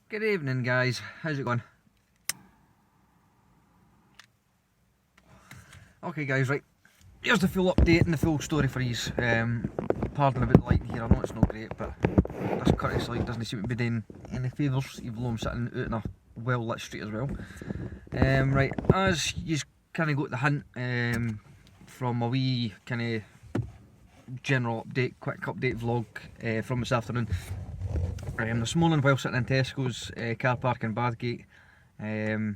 Good evening, guys. How's it going? Okay, guys, right. Here's the full update and the full story for yous. Pardon about the lighting here, I know it's not great, but this Curtis light doesn't seem to be doing any favours, even though I'm sitting out in a well lit street as well. Right, as yous kind of got the hint from a wee kind of general update, quick update vlog from this afternoon. This morning, while sitting in Tesco's car park in Bathgate, as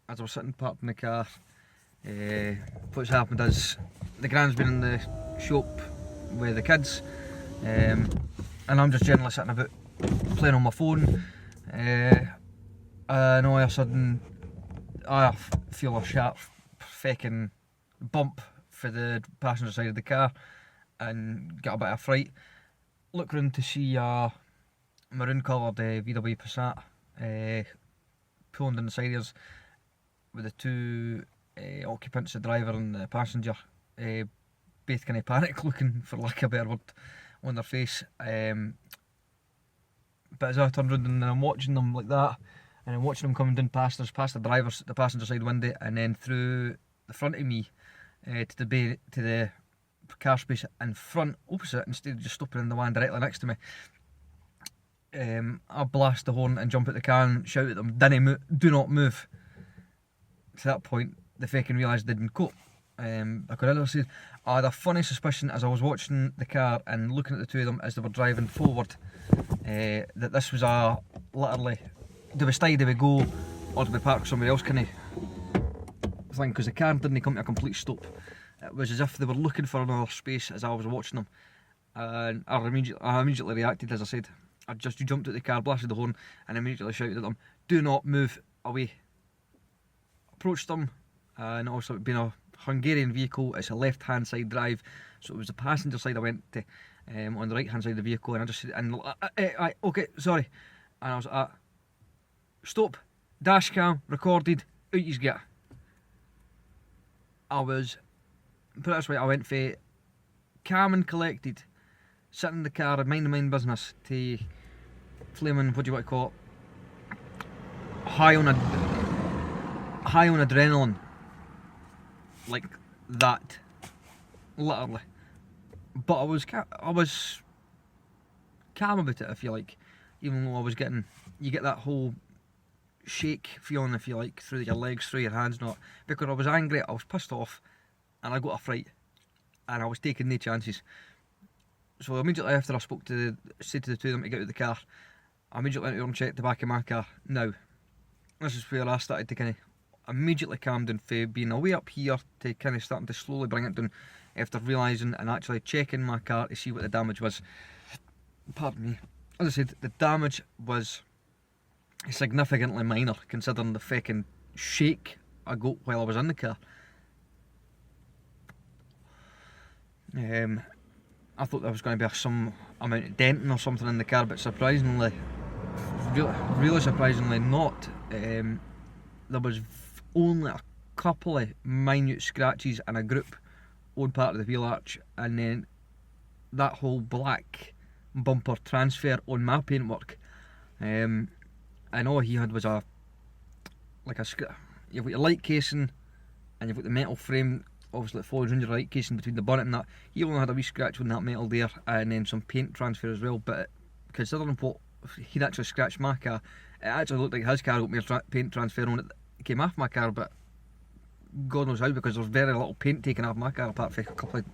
I was sitting parked in the car, what's happened is the gran's been in the shop with the kids, and I'm just generally sitting about playing on my phone, and all of a sudden I feel a sharp fucking bump for the passenger side of the car and get a bit of fright. Look round to see a maroon coloured VW Passat pulling down the side of us with the two occupants, the driver and the passenger, both kind of panic looking, for lack of a better word, on their face. But as I turned round and I'm watching them like that, and I'm watching them coming down past us, past the passenger side window, and then through the front of me to the car space in front, opposite, instead of just stopping in the one directly next to me. I blast the horn and jump at the car and shout at them, do not move. To that point, they fucking realised they didn't cope. I could have said, I had a funny suspicion as I was watching the car and looking at the two of them as they were driving forward, that this was literally, do we stay, do we go, or do we park somewhere else kind of thing, because the car didn't come to a complete stop. It was as if they were looking for another space as I was watching them, and I immediately reacted. As I said, I just jumped out the car, blasted the horn, and immediately shouted at them, do not move away. Approached them, and also being a Hungarian vehicle, it's a left hand side drive, so it was the passenger side I went to, on the right hand side of the vehicle, and I just said, okay, sorry, and I was like, stop, dash cam, recorded, out yous get. I was, put it this way, I went for calm and collected, sitting in the car and minding my own business, to flaming, what do you want to call it, high on adrenaline, like that, literally. But I was calm about it, if you like, even though I was getting, you get that whole shake feeling, if you like, through your legs, through your hands, not because I was angry, I was pissed off, and I got a fright, and I was taking no chances. So immediately after I said to the two of them to get out of the car, I immediately went over and checked the back of my car. Now, this is where I started to kind of immediately calm down, for being away up here to kind of starting to slowly bring it down after realising and actually checking my car to see what the damage was. Pardon me. As I said, the damage was significantly minor considering the fucking shake I got while I was in the car. I thought there was going to be some amount of denting or something in the car, but surprisingly, really surprisingly not. There was only a couple of minute scratches and a group on part of the wheel arch, and then that whole black bumper transfer on my paintwork. And all he had was you've got your light casing and you've got the metal frame, obviously it follows around your light casing between the bonnet and that. He only had a wee scratch on that metal there, and then some paint transfer as well, but considering what he'd actually scratched my car, it actually looked like his car got more paint transfer on it that came off my car, but God knows how, because there's very little paint taken off my car apart from a couple of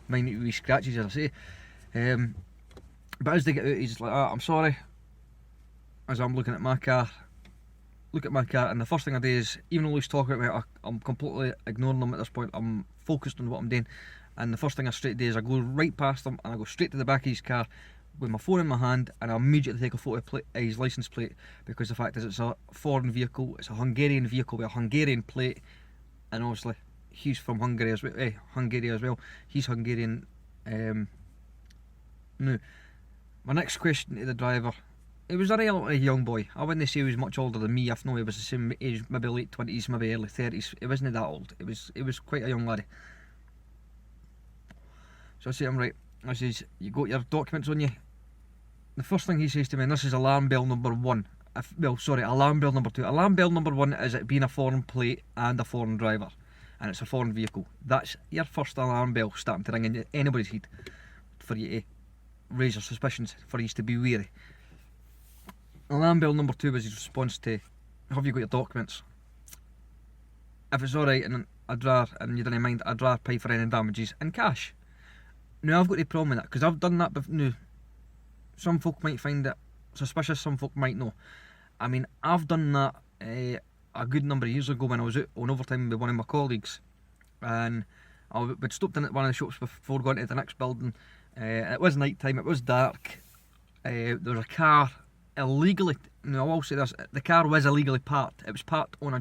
minute wee scratches, as I say. But as they get out, he's like, I'm sorry. As I'm looking at my car, and the first thing I do is, even though he's talking about it, I'm completely ignoring him at this point. I'm focused on what I'm doing, and the first thing I straight do is I go right past him and I go straight to the back of his car with my phone in my hand, and I immediately take a photo of his licence plate, because the fact is it's a foreign vehicle, it's a Hungarian vehicle with a Hungarian plate, and obviously he's from Hungary as well. He's Hungarian. Now, my next question to the driver, he was a relatively young boy. I wouldn't say he was much older than me. I know he was the same age, maybe late 20s, maybe early 30s. He wasn't that old. He was quite a young laddie. So I say to him, right, I says, you got your documents on you? The first thing he says to me, and this is alarm bell number 1, alarm bell number 2. Alarm bell number 1 is it being a foreign plate and a foreign driver, and it's a foreign vehicle. That's your first alarm bell starting to ring in anybody's head for you to raise your suspicions, for you to be wary. Alarm bell number 2 was his response to, have you got your documents? If it's alright and you didn't mind, I'd rather pay for any damages in cash. Now I've got a problem with that, because I've done that before. Now, some folk might find it suspicious, some folk might know. I mean, I've done that a good number of years ago when I was out on overtime with one of my colleagues, and we'd stopped in at one of the shops before going to the next building. It was night time, it was dark. There was a car illegally, no, I will say this, the car was illegally parked. It was parked on a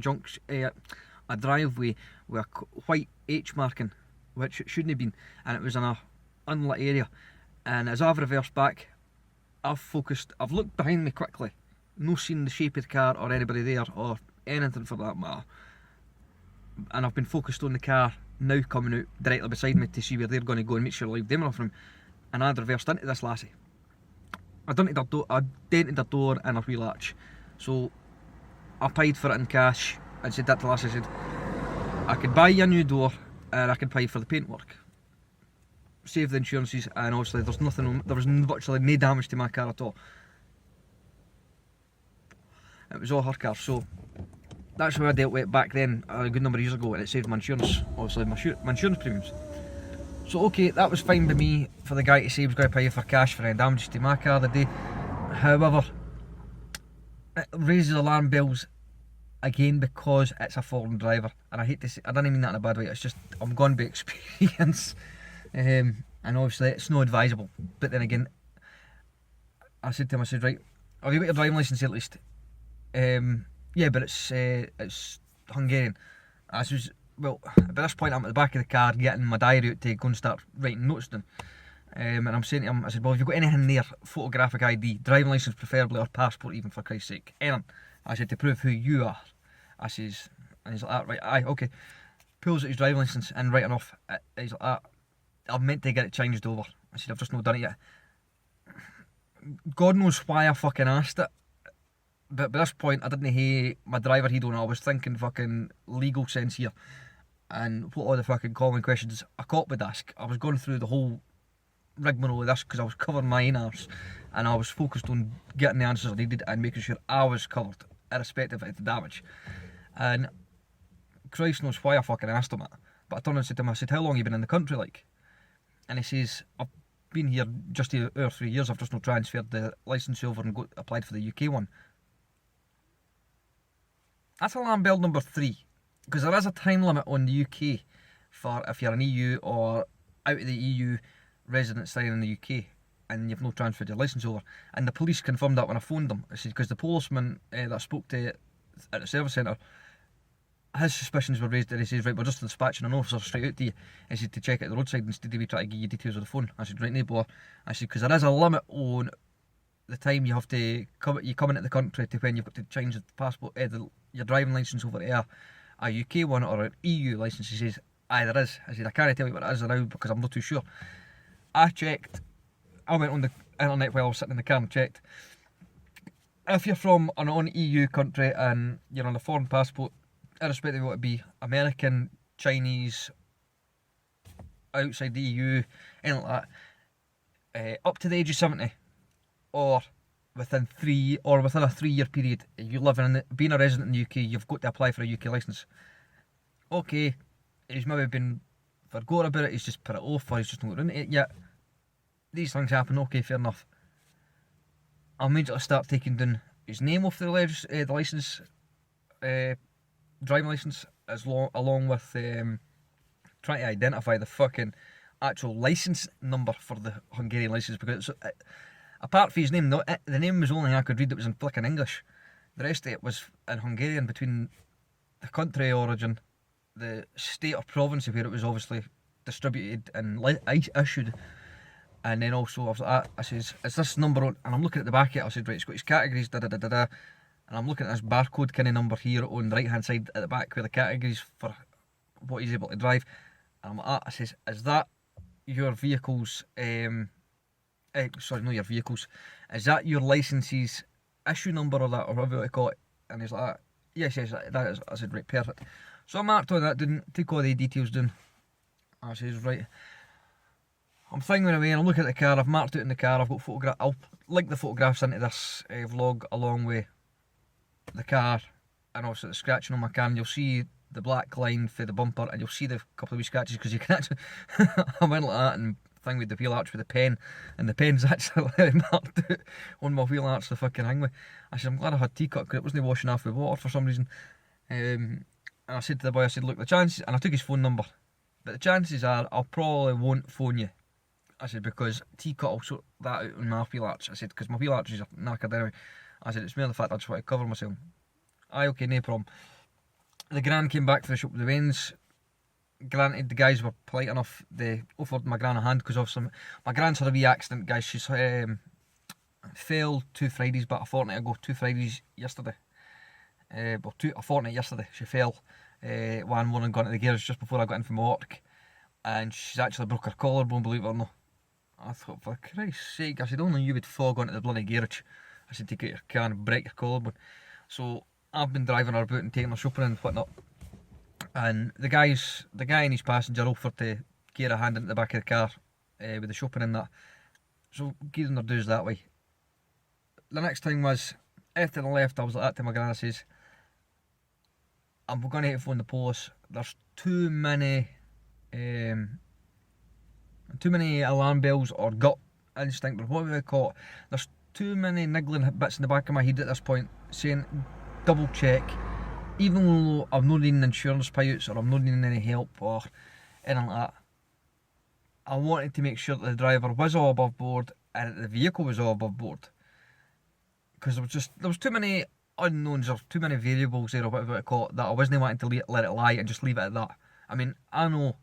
driveway with a white H marking, which it shouldn't have been, and it was in a unlit area. And as I've reversed back, I've looked behind me quickly, no seen the shape of the car or anybody there or anything for that matter, and I've been focused on the car now coming out directly beside me to see where they're going to go and make sure I leave them off from, and I'd reversed into this lassie. I dented her door and her wheel arch, so I paid for it in cash and said that to the lassie. I said, I could buy you a new door and I could pay for the paintwork, save the insurances, and obviously there was virtually no damage to my car at all. It was all her car, so that's how I dealt with it back then a good number of years ago, and it saved my insurance, obviously my insurance premiums. So okay, that was fine by me for the guy to say he was going to pay you for cash for any damage to my car the day. However, it raises alarm bells again because it's a foreign driver, and I hate to say, I don't mean that in a bad way, it's just I'm going by experience. And obviously it's not advisable, but then again, I said to him, I said, right, have you got your driving licence at least? Yeah, but it's Hungarian. I said, well, at this point I'm at the back of the car getting my diary out to go and start writing notes down. And I'm saying to him, I said, well, have you got anything there, photographic ID, driving licence preferably, or passport even, for Christ's sake, anything. I said, to prove who you are. I says, and he's like, ah, right, aye, okay. Pulls out his driving licence and writing off. He's like, ah, I'm meant to get it changed over. I said, I've just not done it yet. God knows why I fucking asked it, but by this point I didn't hate my driver head on. I was thinking fucking legal sense here, and what all the fucking common questions a cop would ask. I was going through the whole rigmarole of this because I was covering my own arse, and I was focused on getting the answers I needed and making sure I was covered, irrespective of the damage. And Christ knows why I fucking asked him that. But I turned and said to him, I said, how long have you been in the country, like? And he says, I've been here just 2 or 3 years, I've just not transferred the licence over and applied for the UK one. That's alarm bell number 3, because there is a time limit on the UK for if you're an EU or out of the EU resident staying in the UK and you've not transferred your licence over. And the police confirmed that when I phoned them. I said, because the policeman that I spoke to at the service centre, his suspicions were raised, and he says, right, we're just dispatching an officer straight out to you. He said to check it at the roadside instead of we try to give you details of the phone. I said, right, no bother. I said, because there is a limit on the time you have to come into the country to when you've got to change the passport, your driving licence over to a UK one or an EU licence. He says, aye, there is. I said, I can't tell you what it is now because I'm not too sure. I checked. I went on the internet while I was sitting in the car and checked. If you're from a non-EU country and you're on a foreign passport, irrespective of what it be, American, Chinese, outside the EU, anything like that, up to the age of 70, or within a 3-year period, you being a resident in the UK, you've got to apply for a UK licence. Okay, he's maybe been forgot about it, he's just put it off, or he's just not into it yet. These things happen, okay, fair enough. I'll immediately start taking down his name off the licence, driving licence, along with trying to identify the fucking actual licence number for the Hungarian licence, because apart from his name, the name was the only thing I could read that was in flicking English. The rest of it was in Hungarian, between the country of origin, the state or province of where it was obviously distributed and issued, and then also I was like, I says, is this number on? And I'm looking at the back of it. I said, right, it's got his categories, da da da da da, and I'm looking at this barcode kind of number here on the right hand side at the back where the categories for what he's able to drive. And I'm like, I says, is that your vehicles? Sorry, not your vehicles. Is that your licences issue number or that, or whatever you call it. And he's like, yes, that is. I said, right, perfect. So I marked all that down, took all the details down. I says, right, I'm thinking away and I'm looking at the car, I've marked it in the car, I've got I'll link the photographs into this vlog along with the car, and also the scratching on my car, and you'll see the black line for the bumper, and you'll see the couple of wee scratches, because you can actually, I went like that and thing with the wheel arch with the pen, and the pen's actually marked out on my wheel arch to fucking hang with. I said, I'm glad I had Teacut, because it wasn't washing off with water for some reason. And I said to the boy, I said, look, the chances, and I took his phone number, but the chances are I probably won't phone you. I said, because Teacut will sort that out on my wheel arch. I said, because my wheel arches are knackered anyway. I said, it's merely the fact I just want to cover myself. Aye, okay, no problem. The gran came back for the shop with the Wains. Granted, the guys were polite enough. They offered my gran a hand, because obviously my gran's had a wee accident, guys. She's fell 2 Fridays, about a fortnight ago. 2 Fridays yesterday. A fortnight yesterday. She fell one morning going to the garage just before I got in from work. And she's actually broke her collarbone, believe it or not. I thought, for Christ's sake, I said, only you would fall onto the bloody garage. I said, take out your car and break your collarbone. So I've been driving her about and taking her shopping and whatnot. And the guy and his passenger offered to give her a hand into the back of the car with the shopping and that. So giving her dues that way. The next thing was, after I left, I was like that to my gran. I says, I'm going to have to phone the police. There's too many alarm bells or gut instinct, or whatever they call it. There's too many niggling bits in the back of my head at this point saying double check, even though I'm not needing insurance payouts or I'm not needing any help or anything like that. I wanted to make sure that the driver was all above board and that the vehicle was all above board, because there was too many unknowns or too many variables there, or whatever you call it, that I wasn't wanting to let it lie and just leave it at that. I mean, I know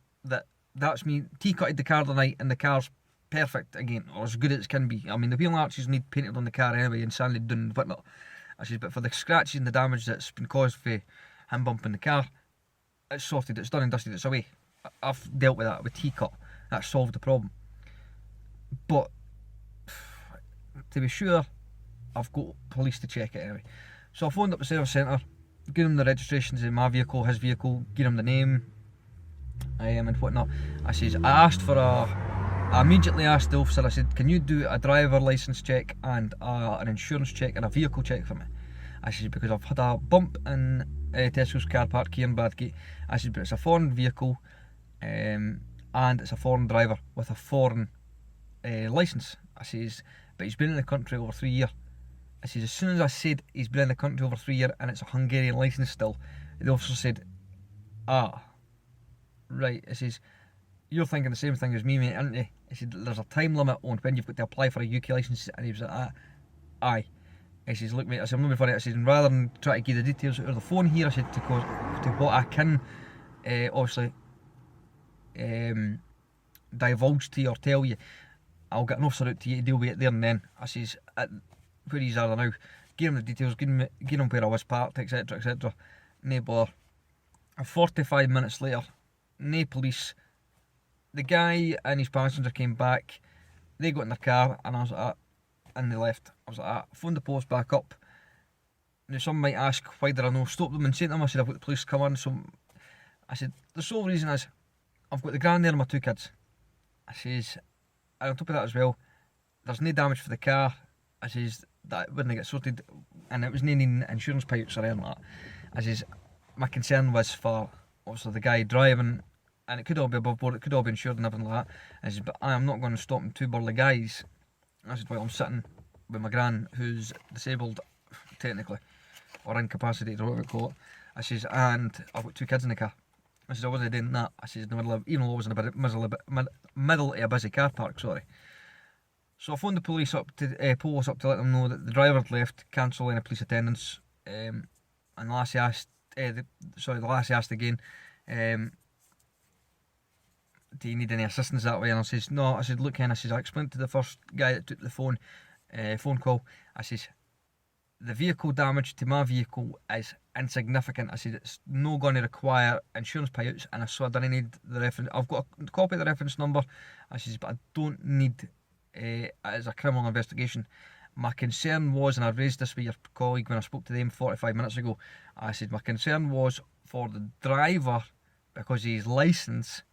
that's me. Teacutted the car tonight and the car's perfect again, or as good as it can be. I mean, the wheel arches need painted on the car anyway and sanded down and whatnot. I said, but for the scratches and the damage that's been caused for him bumping the car, it's sorted, it's done and dusted, it's away. I've dealt with that with Teacut. That solved the problem. But to be sure, I've got police to check it anyway. So I phoned up the service centre, gave him the registrations in my vehicle, his vehicle, gave him the name, and whatnot. I immediately asked the officer, I said, can you do a driver licence check and an insurance check and a vehicle check for me? I said, because I've had a bump in Tesco's car park here in Badgate. I said, but it's a foreign vehicle and it's a foreign driver with a foreign licence. I says, but he's been in the country over 3 years. I says, as soon as I said he's been in the country over 3 years and it's a Hungarian licence still, the officer said, right. I says, you're thinking the same thing as me, mate, aren't you? He said, there's a time limit on when you've got to apply for a UK licence, and he was like, aye. He says, look, mate, I said, I'm not being funny. I said, rather than try to give the details over the phone here, I said, to what I can obviously divulge to you or tell you, I'll get an officer out to you to deal with it there and then. I says, where he's are now, give him the details, give him where I was parked, etc, etc. No bother. 45 minutes later, no police. The guy and his passenger came back, they got in their car, and I was like, and they left. I was like, I phoned the police back up. Now some might ask, why did I not stop them and say to them? I said, I've got the police come on. So I said, the sole reason is, I've got the gran there and my 2 kids. I says, and on top of that as well, there's no damage for the car. I says, that wouldn't get sorted, and it was no needing insurance payouts or anything like that. I says, my concern was for, obviously, the guy driving, and it could all be above board, it could all be insured and everything like that. I said, but I am not going to stop 2 burly guys. I said, well, I'm sitting with my gran, who's disabled, technically, or incapacitated, or whatever you call it. I says, and I've got 2 kids in the car. I said, I wasn't doing that. I says, in the middle of, even though I was in middle of a busy car park, sorry. So I phoned the police up to let them know that the driver had left, cancel any police attendance. And the lassie asked, the lassie asked again, do you need any assistance that way? And I says, no. I said, look, Ken, I says, I explained to the first guy that took the phone call. I says, the vehicle damage to my vehicle is insignificant. I said, it's not going to require insurance payouts, and so I don't need the reference. I've got a copy of the reference number. I says, but I don't need it as a criminal investigation. My concern was, and I raised this with your colleague when I spoke to them 45 minutes ago, I said my concern was for the driver because of his licence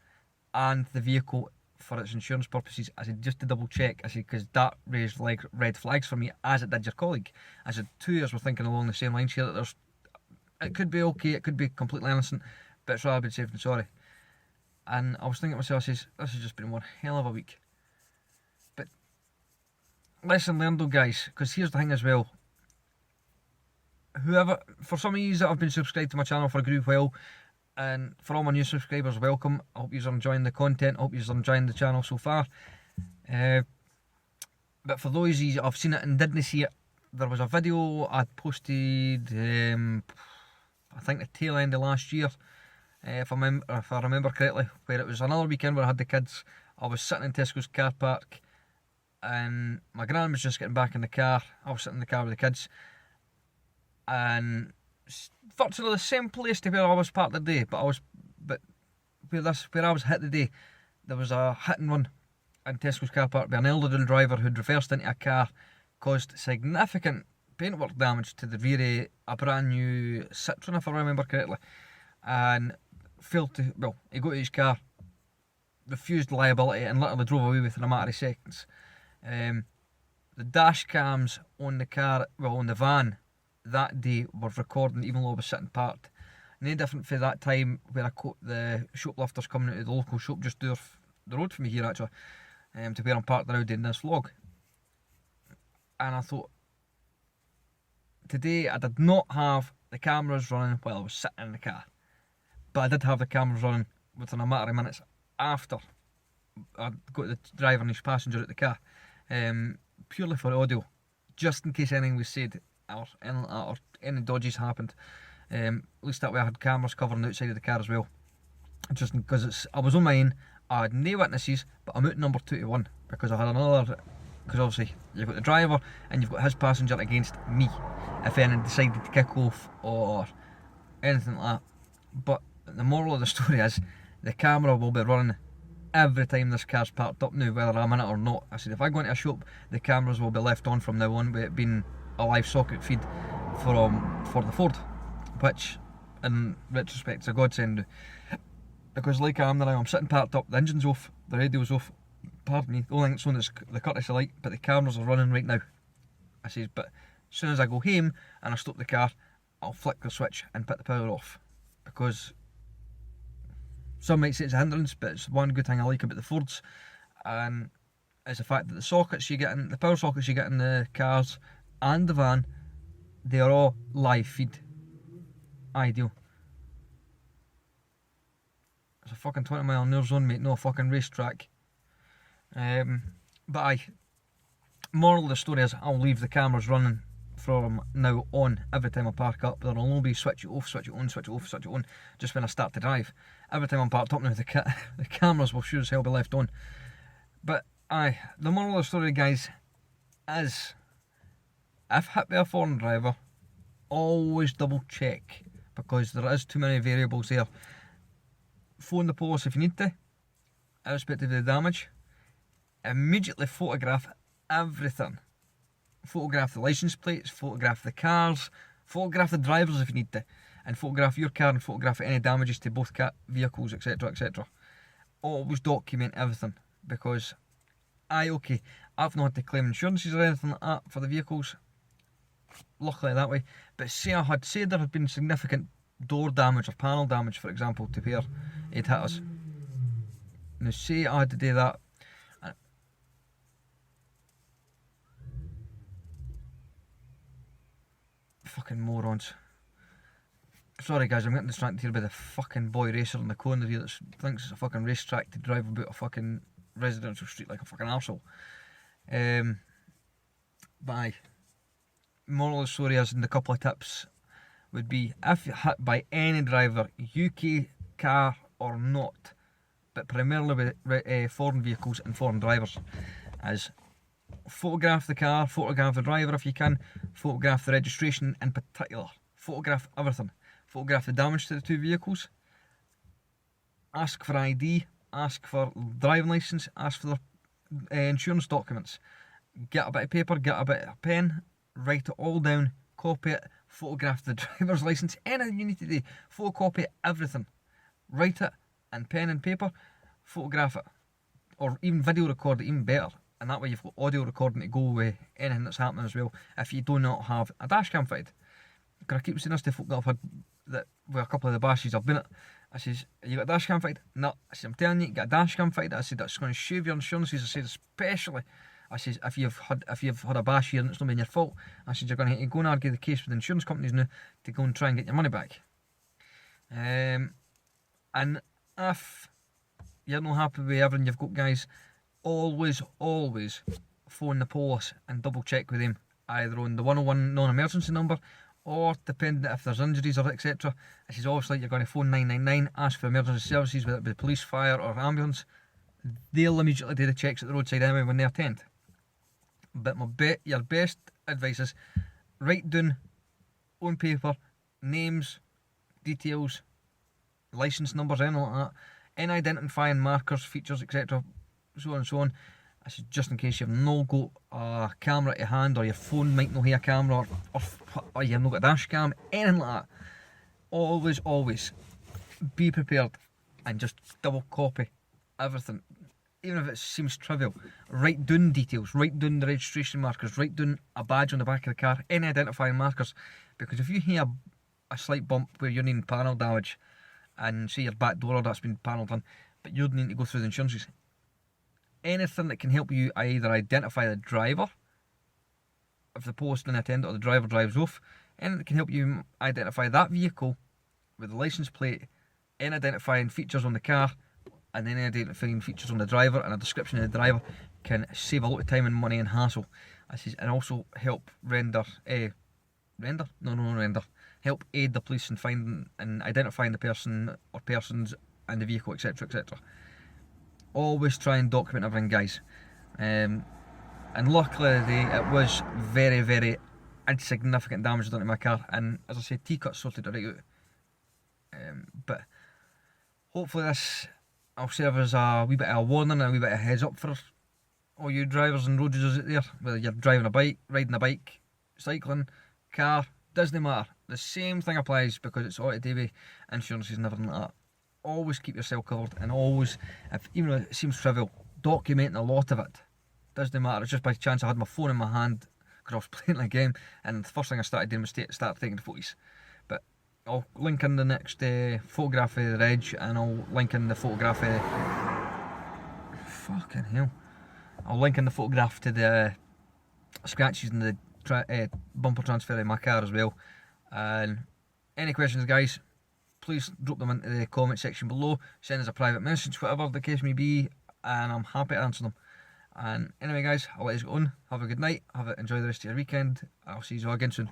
and the vehicle for its insurance purposes. I said just to double check, I said because that raised like red flags for me, as it did your colleague. I said 2 years we're thinking along the same lines here, that it could be okay, it could be completely innocent, but it's rather been safe than sorry. And I was thinking to myself, I says, this has just been one hell of a week. But lesson learned though, guys, because here's the thing as well. Whoever, for some of you that have been subscribed to my channel for a good while, and for all my new subscribers, welcome. I hope you're enjoying the content, I hope you're enjoying the channel so far. But for those of you that have seen it and didn't see it, there was a video I'd posted, I think the tail end of last year, if I remember correctly, where it was another weekend where I had the kids. I was sitting in Tesco's car park, and my gran was just getting back in the car. I was sitting in the car with the kids, and virtually the same place to where I was part of the day, but where I was hit the day, there was a hit and run in Tesco's car park by an elderly driver who'd reversed into a car, caused significant paintwork damage to the rear of a brand new Citroen, if I remember correctly, and he got to his car, refused liability, and literally drove away within a matter of seconds. The dash cams on the car, on the van, that day were recording even though I was sitting parked. No different for that time where I caught the shoplifters coming out of the local shop just down the road from me here actually, to where I'm parked now doing this vlog. And I thought, today I did not have the cameras running while I was sitting in the car, but I did have the cameras running within a matter of minutes after I got the driver and his passenger out the car, purely for audio, just in case anything was said or any dodges happened. At least that way I had cameras covering the outside of the car as well, just because I was on my own. I had no witnesses, but I'm out number 2 to 1 because I had another, because obviously you've got the driver and you've got his passenger against me if anyone decided to kick off or anything like that. But the moral of the story is the camera will be running every time this car's parked up now, whether I'm in it or not. I said if I go into a shop, the cameras will be left on from now on, with it being a live socket feed for the Ford, which in retrospect is a godsend, because like I am now, I'm sitting parked up, the engine's off, the radio's off, pardon me, the only thing that's on is the courtesy light, but the cameras are running right now. I says, but as soon as I go home and I stop the car, I'll flick the switch and put the power off, because some might say it's a hindrance, but it's one good thing I like about the Fords, and is the fact that the sockets you get in, the power sockets you get in the cars and the van, they are all live feed. Ideal. It's a fucking 20 mile an hour zone, mate, no fucking racetrack. But moral of the story is I'll leave the cameras running from now on every time I park up. There'll only be switch it off, switch it on, switch it off, switch it on, just when I start to drive. Every time I'm parked up now, the cameras will sure as hell be left on. But the moral of the story, guys, is if hit by a foreign driver, always double check, because there is too many variables there. Phone the police if you need to, irrespective of the damage. Immediately photograph everything. Photograph the license plates, photograph the cars, photograph the drivers if you need to, and photograph your car and photograph any damages to both vehicles, etc, etc. Always document everything, because I've not had to claim insurances or anything like that for the vehicles, luckily that way, but say there had been significant door damage or panel damage, for example, to where it hit us. Now say I had to do that, fucking morons. Sorry guys, I'm getting distracted here by the fucking boy racer in the corner here that thinks it's a fucking racetrack to drive about a fucking residential street like a fucking arsehole. But moral of the story is, and a couple of tips would be, if you're hit by any driver, UK car or not, but primarily with foreign vehicles and foreign drivers, is photograph the car, photograph the driver if you can, photograph the registration in particular, photograph everything, photograph the damage to the two vehicles, ask for ID, ask for driving licence, ask for their insurance documents, get a bit of paper, get a bit of pen, write it all down, copy it, photograph the driver's license, anything you need to do, photocopy everything, write it, and pen and paper, photograph it, or even video record it, even better. And that way you've got audio recording to go with anything that's happening as well, if you do not have a dash cam fitted. Because I keep saying this to folk that I've had, that with a couple of the bashes I've been at, I says, you got a dash cam fitted? No. I said, I'm telling you, get a dash cam fitted. I said, that's going to shave your insurances. I said, especially, I says, if you've had a bash here and it's not been your fault. I said, you're going to have to go and argue the case with insurance companies now to go and try and get your money back. And if you're not happy with everything you've got, guys, always phone the police and double check with them, either on the 101 non-emergency number, or depending if there's injuries or etc. This is obviously you're going to phone 999, ask for emergency services, whether it be police, fire or ambulance. They'll immediately do the checks at the roadside anyway when they attend. But your best advice is write down on paper names, details, licence numbers, anything like that, any identifying markers, features, etc. So on and so on. This is just in case you've not got a camera to hand, or your phone might not have a camera, or you've not got a dash cam, anything like that. Always be prepared and just double copy everything. Even if it seems trivial, write down details, write down the registration markers, write down a badge on the back of the car, any identifying markers. Because if you hear a slight bump where you're needing panel damage, and say your back door that's been panelled in, but you're needing to go through the insurances, anything that can help you either identify the driver, if the post and attendant or the driver drives off, anything that can help you identify that vehicle with the licence plate, any identifying features on the car, and then identifying features on the driver and a description of the driver, can save a lot of time and money and hassle. And also help help aid the police in finding and identifying the person or persons and the vehicle, etc, etc. Always try and document everything, guys. And luckily it was very insignificant damage done to my car, and as I said, T-Cut sorted it right out. But hopefully this will serve as a wee bit of a warning and a wee bit of a heads up for all you drivers and road users out there, whether you're driving a bike, riding a bike, cycling, car, doesn't matter. The same thing applies, because it's all to do with insurances and everything like that. Always keep yourself covered, and always, even though it seems trivial, documenting a lot of it. Doesn't matter. It's just by chance I had my phone in my hand because I was playing a game, and the first thing I started doing was start taking the photos. But I'll link in the next photograph of the reg, and I'll link in the photograph of fucking hell. I'll link in the photograph to the scratches in the bumper transfer in my car as well. And any questions, guys, please drop them into the comment section below, send us a private message, whatever the case may be, and I'm happy to answer them. And anyway, guys, I'll let you go on. Have a good night, enjoy the rest of your weekend. I'll see you all again soon.